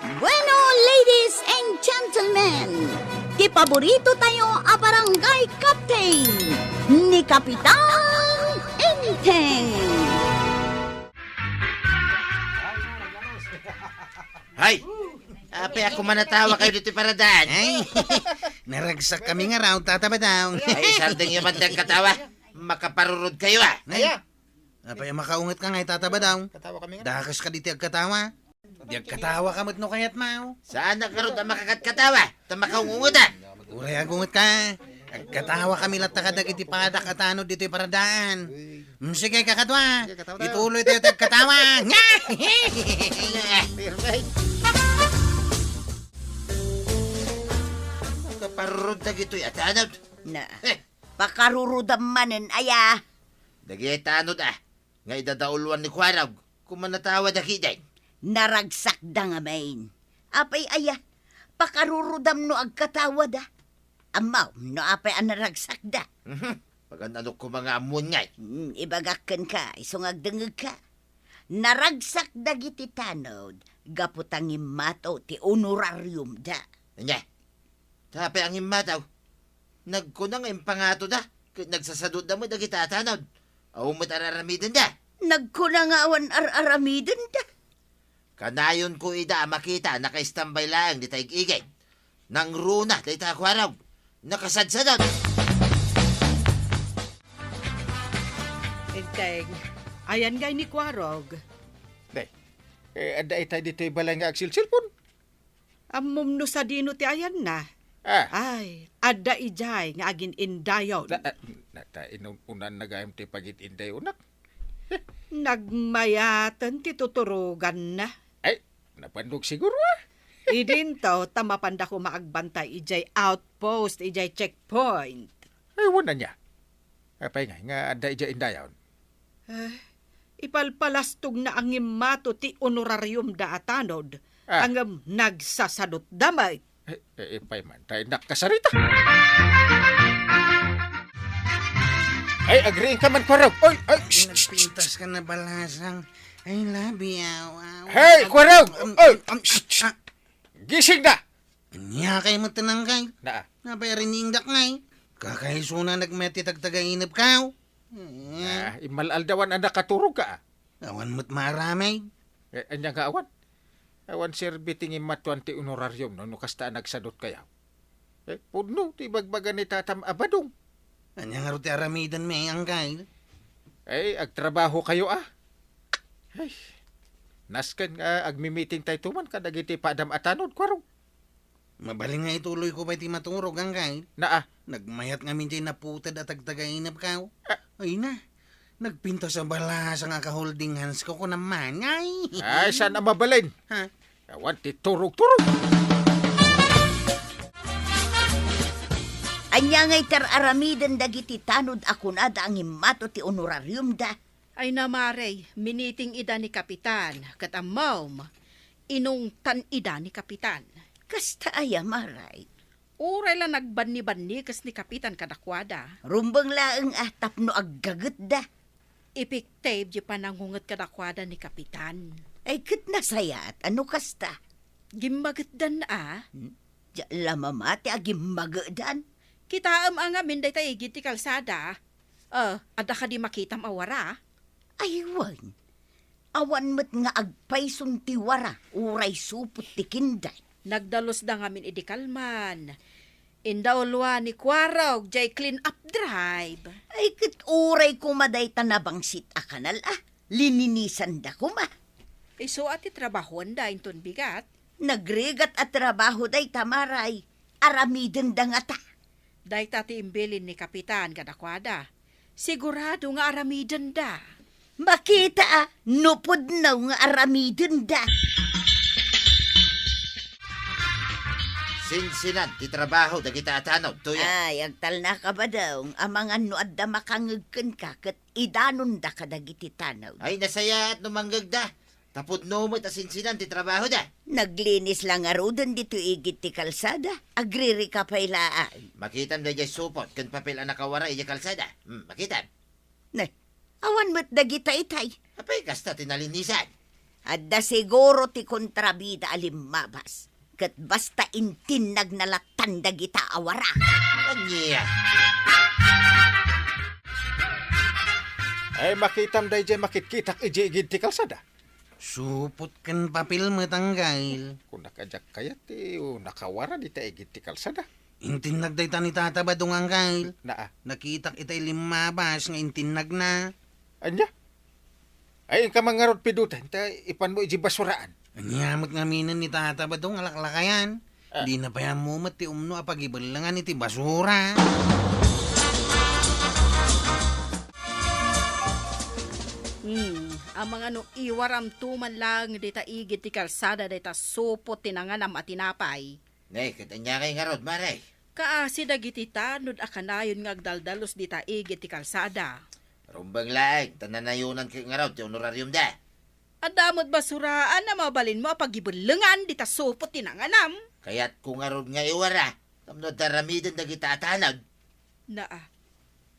Bueno, ladies and gentlemen, kipaborito tayo a barangay captain ni Kapitan Enteng. Hay! Ape ako manatawa kayo dito para daan. Ay, naragsak kami nga raw, tataba daw. Ay, sarding yung bandang katawa. Makaparurod kayo ah. Ay, apay makaungat ka nga, tataba daw. Katawa kami nga. Dakas ka diti agkatawa. Di agkatawa ka no kayat mau. Saan na karoon ang makakatkatawa? Tamakaungutan. Uray agungat ka. Agkatawa kami latakad iti padak at ano dito para daan. Sige kakatwa. Ituloy tayo agkatawa. Nga! Perfect. Makaparurod na gito'y atanod. Na, pakarurudam manen aya. Dagi tanod ah. Nga idadauluan ni Kwarag. Kung manatawa na kiday. Naragsak da nga main. Apay aya, pakarurudam no agkatawad da. Amaw, no apay ang naragsak da. Pag ano ko mga amon ngay. Ibagakan ka, isungag dengeg ka. Naragsak da giti tanod, gaputang imato ti honorarium da. Anya, tapay ang imataw. Nagkunang impangato da. Nagsasadod na mo da kita tanod. Aw mo't araramidan da. Nagkunangawan ar-aramiden da. Kanayon ko ida makita naka-standby lang di tayo igay. Nang runa di tayo kwaraw. Nakasadsadod. Enteng, ayan gay ni Kwarog. Ada itay dito balay nga agsil-silpon. Amom no sa dino ti ayan na. Ay, ada ijay nga agin indayon. Nata inunan nagayam ti pagit inday unak. Nagmayatan ti tuturugan na. Ay, napandog siguro ah. Idinto, tamapanda ko maagbantay ijay outpost, ijay checkpoint. Ay, wala niya. Apay nga ada ija indayon. Ipalpalastog na ang imato ti honorarium da atanod. Ah. Ang nagsasadot damay. Ipay man, tayo nakasarita. Ay, agree ka man, Kwarog. Ay, Nagpintas ka na balasang. Ay, labi, aw. Hey, Kwarog! Ay, gising na! Nya kay mo tanangkay. Na, Napay rinindak ngay. Kakaiso na nagmeti tagtagainap ka. imalaldawan ang nakaturog ka. Awan mo't maramay. Anya nga awan. Awan sir biting imatuan ti honorarium no kasta nagsadot kaya. Puno ti bagbagan ni tatam abadong. Anya nga ruti aramidan may angkay. Ay, agtrabaho kayo ah. Ay, naskan nga agmi-meeting tayo tuman kadagiti padam atanod, Kwarog. Mabaling nga ituloy ko pa iti maturog angkay. Na Nagmayat nga minti naputad at tagtagainap ka. Ay na. Nagpinto sa balas ang holding hands ko naman. Ay, saan ang mabalin? Ha? Awan ti turog-turog. Anya ngay tar-aramiden dagiti tanod ako na da ang imato ti honorarium da. Ay namarey, miniting ida ni Kapitan, kat amawm, inung tan ida ni Kapitan. Kasta aya maray. Uray lang nagbanni-banni kas ni Kapitan kadakwada. Rumbang laeng atap no aggaget da. Ipiktabe di panangungot kadakwada ni Kapitan. Ay kat nasayat, ano kasta? Gimbaget dan ah. Diya lamamati agimagadan. Kita ang amin day tayo ti kalsada. Ada ka di makitam awara. Aywan. Awan mo't nga agpayson tiwara, uray supot ti kinday. Nagdalos da ngamin idikalman. Indawlwa ni Kwarog, jay clean up drive. Ay kat uray kumaday tanabang sit akanal lininisan da kuma. Iso ati trabahon da inton bigat. Nagregat at trabaho day tamaray. Aramiden da nga ta. Day tati imbilin ni Kapitan kadakwada. Sigurado nga aramiden da. Makita nupod na nga aramiden da. Sinsinan, ti trabaho, da kita atanod, tuya. Ay, agtal na ka ba daw? Amang ano at da makangagkan ka kat idanon da kadagiti tanaw. Ay, nasaya at numanggag da. Tapod no mo't asinsinan, ti trabaho da. Naglinis lang arudan dito igit ti kalsada. Agriri ka pa ilaan. Makitam da jay supot, kan papel ang nakawara, iya kalsada. Makitam. Na, awan mo't dagita itay. Apay, kasta tinalinisan. Adda siguro ti kontrabida alimabas. Kat basta intinag na latan dagita awara. Anya. Ay makitam day jay makitkitak iji-igid ti kalsada. Supot kan papel mo tanggail. Kung nakajak kaya ti nakawara di ta igid ti kalsada. Intinag day ta ni Tata Badong ang kail. Naa. Nakitak itay limabas nga intinag na. Anya? Ay ka mga rod pidutan ta ipan mo iji basuraan. Anyamot nga minan ni Tata Badong alaklakayan. Di na pa yan mo ti umno apagibalangan iti basura. Ang mga no iwaram tuman lang dita igit ti kalsada dita supot tinanganam at tinapay. Nay, katanya kay nga rod, maray. Kaasi dagiti tanod akanayon nga agdaldalos dita igit ti kalsada. Rumbang laing, tananayunan kay nga rod, ti honorarium da. Adamot basuraan na mabalin mo pagibulengan dita supot tinanganam. Kaya't kung nga rod nga iwara, tamno daramidan na kita atanod. Naa,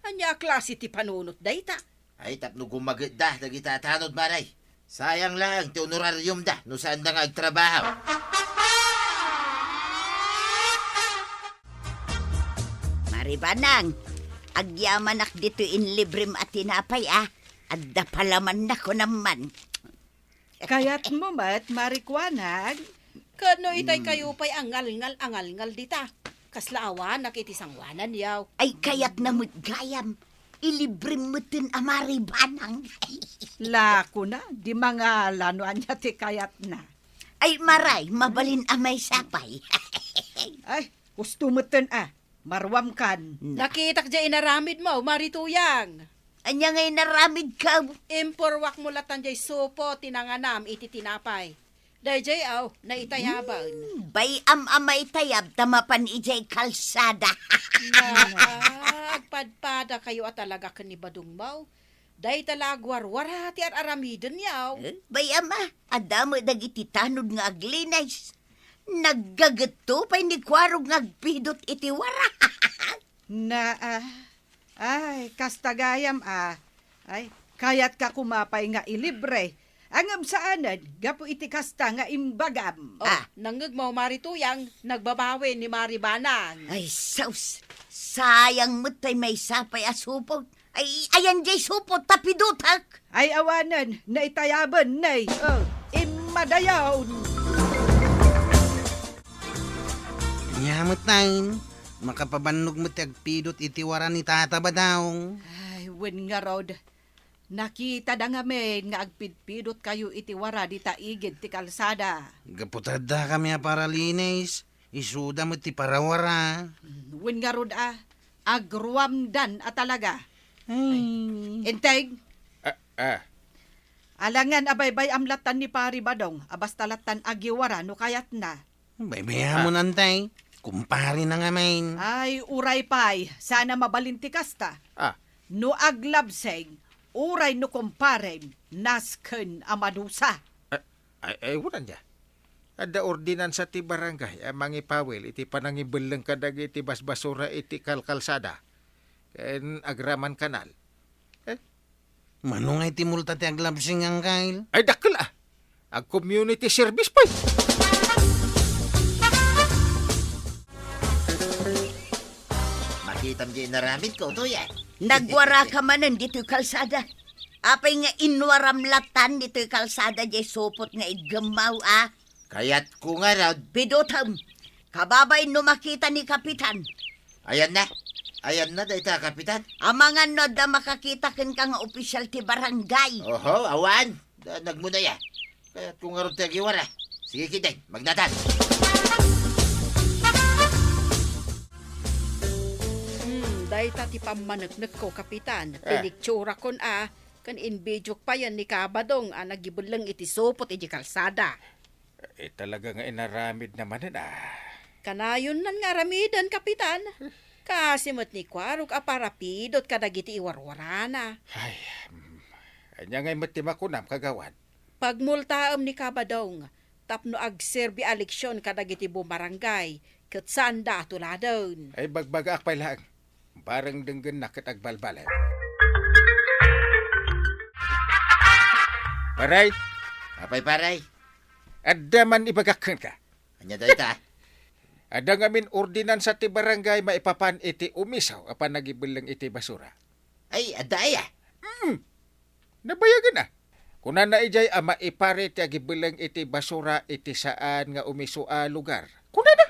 anya klase ti panunot dayta. Ay, tapno gumagit da, na kita atanod, maray. Sayang lang, ti honorarium da, no saan na nga agtrabaho. Maribanang, agyamanak dito in librem at tinapay Adda palaman na ko naman. Kaya't mo mat, marikwanag. Kano itay kayo pa'y angal-ngal dita. Kaslaawan nakitisangwanan yaw. Ay kaya't namut gayam. Ilibrem mo tin amaribanang. Lako na, di mga lanuan niya ti kayat na. Ay maray, mabalin amay sapay. Ay, gusto mo tin marwam kan. Nakitak dya inaramid mo, marituyang. Anya ngay naramid ka. Imporwak mo latan jay supo, tinanganam, iti tinapay. Day jay na itayaban. Bay amay tayab, tamapan ijay kalsada. Agpadpada kayo at talaga kanibadong mau. Day talagwarwara ti aramiden yaw. Bay ama, adamo dagiti tanod nga aglinays. Naggagato pa'y ni kwarog nga agpidot iti wara. Na, ay, kastagayam Ay, kayat ka kumapay nga ilibre. Angam saanan, gapo iti kasta nga imbagam. Nangag mo marituyang, nagbabawi ni Maribanang. Ay, saus. Sayang mo't tay may sapay asupot. Ay, ayan jay supot, tapidutak. Ay awanan, na itayaban, nay. Imadayaw. Nyamot tayo. Makapabanog mo ti agpidot iti wara ni Tata Badong. Ay, wen nga rod. Nakita da nga men nga agpidpidot kayo iti wara di taigid ti kalsada. Gaputada kami para linis. Isuda mo ti parawara. Wen nga rod agruamdan talaga. Ay. Integ, Ah, alangan abaybay amlatan ni Pari Badong, abasta latan agiwara no kayat na. Baybaya mo nantay. Kumpari na nga main. Ay, uray pay, sana mabalinti kasta. No aglabseng, uray no kumparen, nasken amadusa. ay wunan niya. Ada ordinansa ti barangay, mangipawil, iti panangibelang kadag iti basbasura iti kalkalsada. Ken agraman kanal. Manong ay timulta ti aglabsing ang kail. Ay dakkel ag community service pa. Makitam di naramid ko, to yan. Nagwara ka manan dito'y kalsada. Apay nga inwaram latan dito'y kalsada jay supot nga igamaw Kaya't kung nga rod, Pidutam, kababay no makita ni Kapitan. ayan na. Ayan na, dayta, kapitan. Amangan no da makakita ken ka nga opisyal ti barangay. Oho, awan. Nagmuna ya. Kaya't kung nga rod tayo giwara. Sige, kiday, magnatan. Dayta ti pamanagnak ko, Kapitan. Piniktsura kon kan inbidyok pa yan ni Kabadong nagibulang iti supot iti kalsada. Talaga nga inaramid naman Kanayon nan nga ramidan, Kapitan. Kasimot ni Kwarog aparapidot kadagiti iwarwarana. Ay, anya ngay matima ko nam kagawan. Pagmultaam ni Kabadong, tapno agserbi aleksyon kadagiti bumarangay, ket sanda tuladon. Ay bagbagak pa lang. Parang denggan na ket agbalbalay. Aray, Apay paray. Adda man ibagakan ka. Anya dayta. Ada ngamin ordinansa ti barangay maipapan iti umisaw apan nagibilang iti basura. Ay, adaya. Nabayagan na. Kuna na ijay ama ipare ti agibilang iti basura iti saan nga umiso a lugar. Kuna na.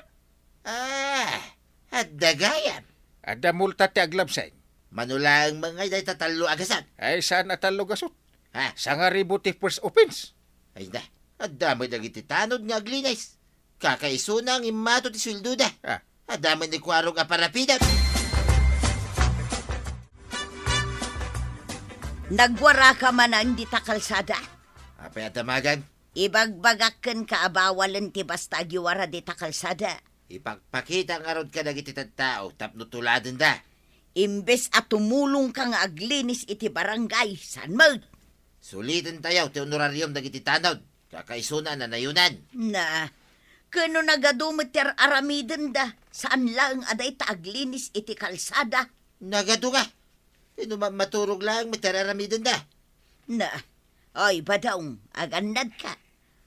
Adagayam. Ada multa ti aglabsay. Manulang mga dayta talo agasan. Ay saan atalo gasot. Ha? Sa nga ribo ti first offense. Ay na. Adamay dagiti tanod nga aglinis. Kakaisuna ang imato ti sweldo da. Ah. Adamay ni kwarong aparapidan. Nagwara ka man ang di ta kalsada. Apay atamagan. Ibagbagakan ka abawalan ti basta agiwara di ta kalsada. Ipagpakita ang arod ka dagiti tao tapno tuladen da. Imbes at tumulong ka nga aglinis iti barangay. San mag? Sulitin tayo ti honoraryum dagiti tanod. Kakaisuna na nayunan. Na, kano nagadumit tir aramiden da. Saan lang aday ta aglinis iti kalsada? Nagado ka. Maturog lang matararamidin da. Na, oy badaong, agandad ka.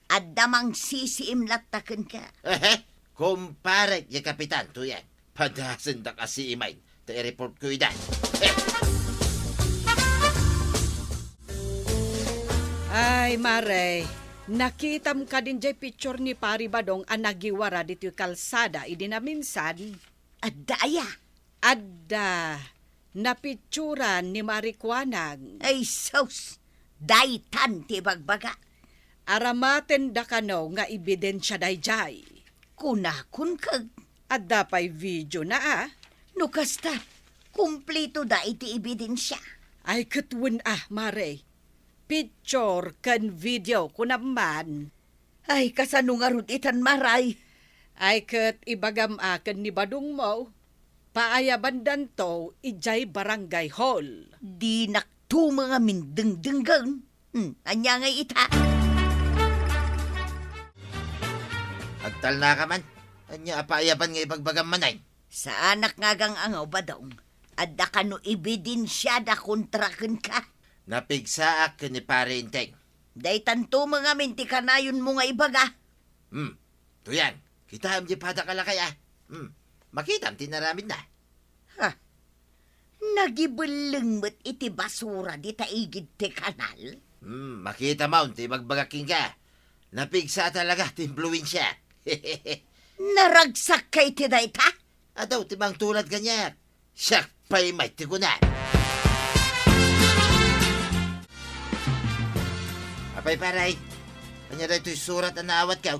At damang sisiim latakan ka. Kumpare, ya kapitan, tuyan. Padasan da kasi imay. Ta-report ko ida. Ay, Mare, nakitam ka din jay picture ni Pari Badong ang nagiwara dito yung kalsada, idi na minsan. At daya, Adda, napicturan ni Marikwanag. ay sos, daytan ti bagbaga. Aramaten da kano nga ebidensya dayjay. Kunakun kag, Adda pa'y video na no kasta, kumplito da iti ebidensya. Ay katwin Mare. Picture kan video ko naman. Ay, kasano nga rod itan maray. Ay kat ibagam akan ni Badong mo. Paayabandan to, ijay barangay hall. Di nakto mga mindeng-denggang. Anya nga ita. Agtal na ka man. Anya apaayaban nga ipagbagam manay. Sa anak nga gang angaw badong, adda ka no ebidensya da kontraken ka. Napigsaak ka ni pare inteng. Daytan to mga minti kanayon mo nga ibaga. Tuyan. Kita am di pada kalakay Makitam tinaramid na. Ha? Nagibuleng mo't iti basura di taigid ti kanal? Makita mo, ti magbagaking ka. Napigsa talaga, ti impluensya. Naragsak kay ti dayta? Adaw, ti mang tulad kanya. Siyak pa'y may tigunan. Apay paray, kanya na ito'y surat na naawat ka.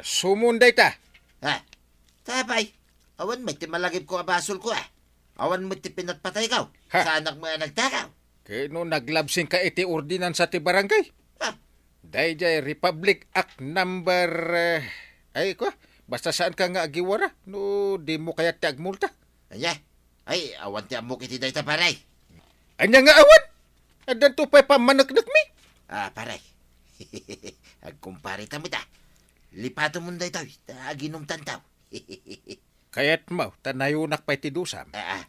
Sumunday ta. Ha? Tapay, awan may ti malagip ko abasol ko Awan mo ti pinatpatay ka. Ha? Sa anak mo nagtakaw. Kano naglabsing ka iti ordinansa ti barangay. Ha? Dayjay Republic Act number... basta saan ka nga agiwara. No, di mo kaya ti agmulta. Anya? Ay, awan ti amok iti dayta paray. Anya nga awan. Adan to pa'y pamanagnak mi. Paray. Agkumpare ta mo ta. Lipato mo day tayo. Aginom tantaw. Kayat mo, tanayunak pa'y ti dusam. Ah,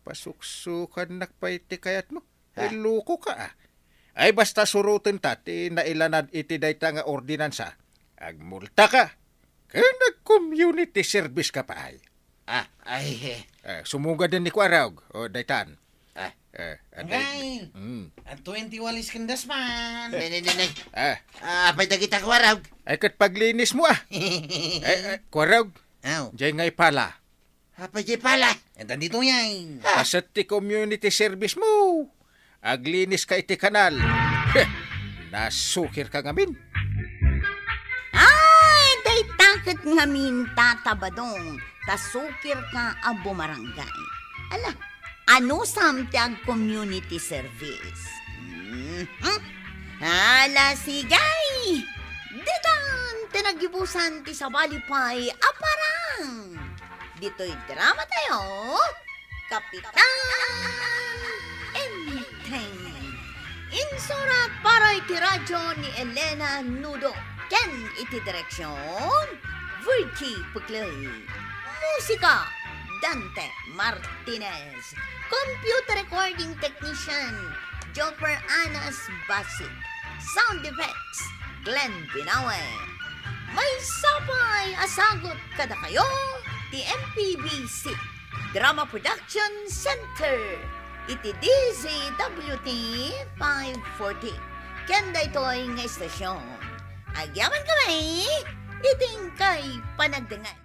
Pasuksukan nak pa'y ti kayat mo. Ay loko ka Ay basta surutin ta, ti nailanad iti dayta nga ordinansa. Agmulta ka. Kaya nag-community service ka pa ay. Sumuga din ni Kuaraog, o daytan. Ngay, ang 20 walis kandas man. Nay. Ah, Apay dagita ko araw. ay kat paglinis mo Kuaraog, Aw, jay ngay pala. Apay di pala. ito dito yan. Kasat ti community service mo. Aglinis ka iti kanal. Nasukir ka ngamin. Ay, daytakit nga minta tabadong. Tasukir ka abo marangay. Ala, ano samtang community service? Ala, sigay! Ditan, tinagibusan ti sa balipay, aparang! Dito'y drama tayo, Kapitan Entertainment. Insurat para iti radyo ni Elena Nudo. Ken iti direksyon, Virgie Puclay. Musika, Dante Martinez. Computer recording technician, Joper Anas Basit. Sound effects, Glenn Binawe. May sapay asagot kada kayo, ti MPBC, Drama Production Center, iti DZWT 540. Kenda ito'y nga estasyon. Agyaman kami, iting kay panagdangan.